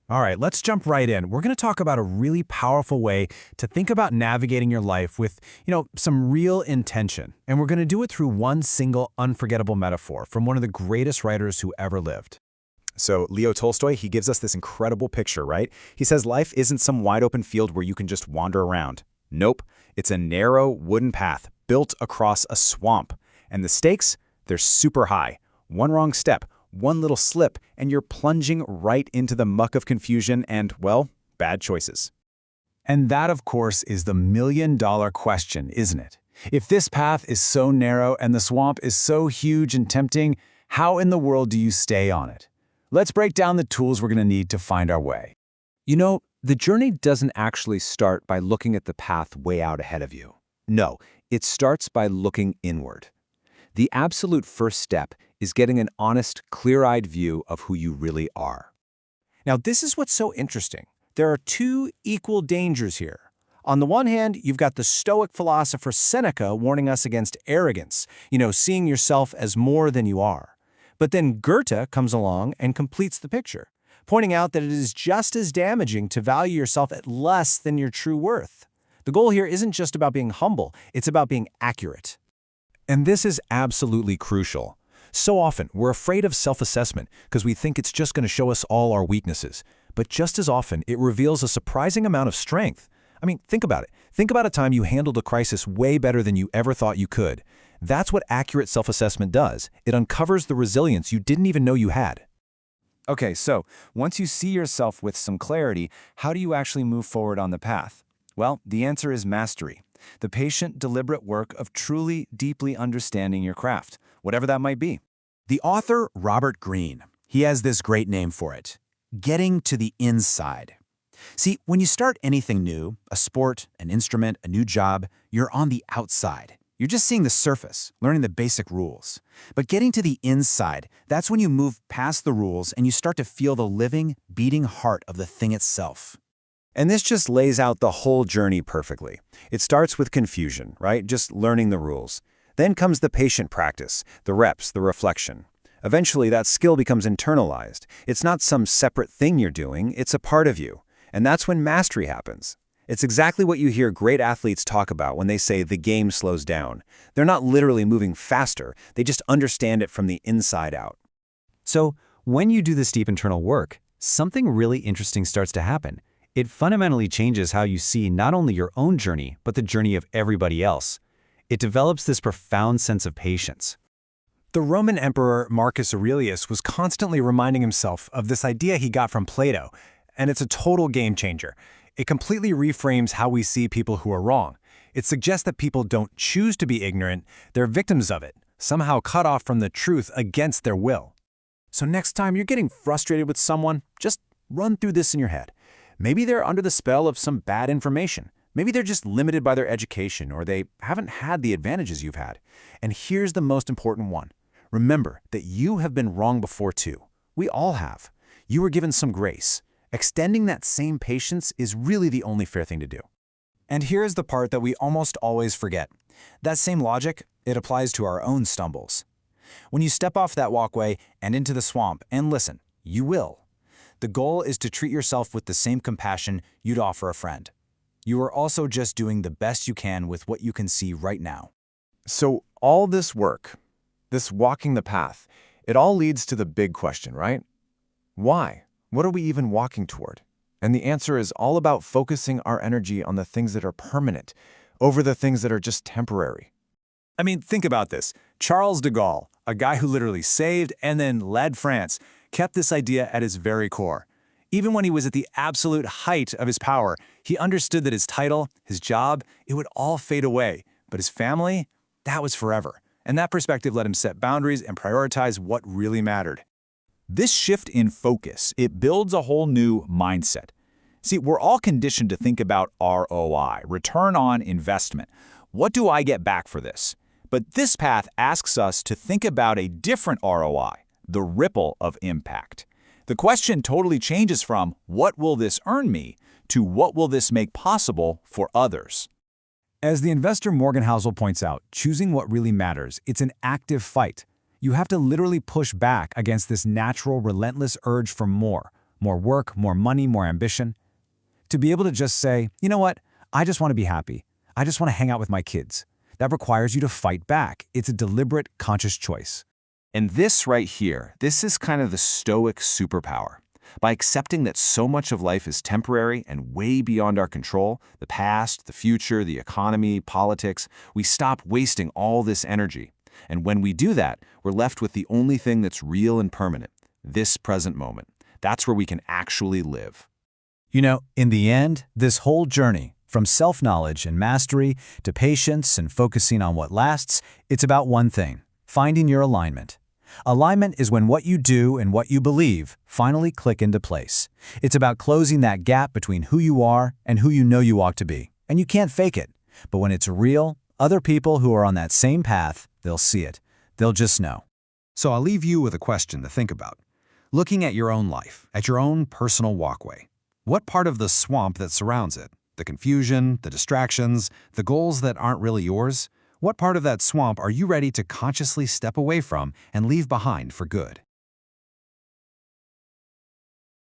All right, let's jump right in. We're going to talk about a really powerful way to think about navigating your life with, some real intention. And we're going to do it through one single unforgettable metaphor from one of the greatest writers who ever lived. So Leo Tolstoy, he gives us this incredible picture, right? He says life isn't some wide open field where you can just wander around. Nope, it's a narrow wooden path built across a swamp. And the stakes, they're super high. One wrong step, one little slip, and you're plunging right into the muck of confusion and, well, bad choices. And that, of course, is the million-dollar question, isn't it? If this path is so narrow and the swamp is so huge and tempting, how in the world do you stay on it? Let's break down the tools we're going to need to find our way. You know, the journey doesn't actually start by looking at the path way out ahead of you. No, it starts by looking inward. The absolute first step is getting an honest, clear-eyed view of who you really are. Now, this is what's so interesting. There are two equal dangers here. On the one hand, you've got the Stoic philosopher Seneca warning us against arrogance, seeing yourself as more than you are. But then Goethe comes along and completes the picture, pointing out that it is just as damaging to value yourself at less than your true worth. The goal here isn't just about being humble, it's about being accurate. And this is absolutely crucial. So often, we're afraid of self-assessment because we think it's just going to show us all our weaknesses. But just as often, it reveals a surprising amount of strength. I mean, think about it. Think about a time you handled a crisis way better than you ever thought you could. That's what accurate self-assessment does. It uncovers the resilience you didn't even know you had. Okay, so once you see yourself with some clarity, how do you actually move forward on the path? Well, the answer is mastery. The patient, deliberate work of truly, deeply understanding your craft, whatever that might be. The author, Robert Greene, he has this great name for it: getting to the inside. See, when you start anything new, a sport, an instrument, a new job, you're on the outside. You're just seeing the surface, learning the basic rules. But getting to the inside, that's when you move past the rules and you start to feel the living, beating heart of the thing itself. And this just lays out the whole journey perfectly. It starts with confusion, right? Just learning the rules. Then comes the patient practice, the reps, the reflection. Eventually, that skill becomes internalized. It's not some separate thing you're doing, it's a part of you. And that's when mastery happens. It's exactly what you hear great athletes talk about when they say the game slows down. They're not literally moving faster, they just understand it from the inside out. So, when you do this deep internal work, something really interesting starts to happen. It fundamentally changes how you see not only your own journey, but the journey of everybody else. It develops this profound sense of patience. The Roman emperor Marcus Aurelius was constantly reminding himself of this idea he got from Plato, and it's a total game changer. It completely reframes how we see people who are wrong. It suggests that people don't choose to be ignorant, they're victims of it, somehow cut off from the truth against their will. So next time you're getting frustrated with someone, just run through this in your head. Maybe they're under the spell of some bad information. Maybe they're just limited by their education, or they haven't had the advantages you've had. And here's the most important one. Remember that you have been wrong before too. We all have. You were given some grace. Extending that same patience is really the only fair thing to do. And here's the part that we almost always forget. That same logic, it applies to our own stumbles. When you step off that walkway and into the swamp, and listen, you will. The goal is to treat yourself with the same compassion you'd offer a friend. You are also just doing the best you can with what you can see right now. So all this work, this walking the path, it all leads to the big question, right? Why? What are we even walking toward? And the answer is all about focusing our energy on the things that are permanent over the things that are just temporary. I mean, think about this. Charles de Gaulle, a guy who literally saved and then led France, kept this idea at his very core. Even when he was at the absolute height of his power, he understood that his title, his job, it would all fade away. But his family, that was forever. And that perspective let him set boundaries and prioritize what really mattered. This shift in focus, it builds a whole new mindset. See, we're all conditioned to think about ROI, return on investment. What do I get back for this? But this path asks us to think about a different ROI, the ripple of impact. The question totally changes from what will this earn me to what will this make possible for others. As the investor Morgan Housel points out, choosing what really matters, it's an active fight. You have to literally push back against this natural, relentless urge for more, more work, more money, more ambition. To be able to just say, you know what, I just want to be happy. I just want to hang out with my kids. That requires you to fight back. It's a deliberate, conscious choice. And this right here, this is kind of the stoic superpower. By accepting that so much of life is temporary and way beyond our control, the past, the future, the economy, politics, we stop wasting all this energy. And when we do that, we're left with the only thing that's real and permanent, this present moment. That's where we can actually live. You know, in the end, this whole journey, from self-knowledge and mastery to patience and focusing on what lasts, it's about one thing: finding your alignment. Alignment is when what you do and what you believe finally click into place. It's about closing that gap between who you are and who you know you ought to be. And you can't fake it. But when it's real, other people who are on that same path, they'll see it. They'll just know. So I'll leave you with a question to think about. Looking at your own life, at your own personal walkway, what part of the swamp that surrounds it, the confusion, the distractions, the goals that aren't really yours, what part of that swamp are you ready to consciously step away from and leave behind for good?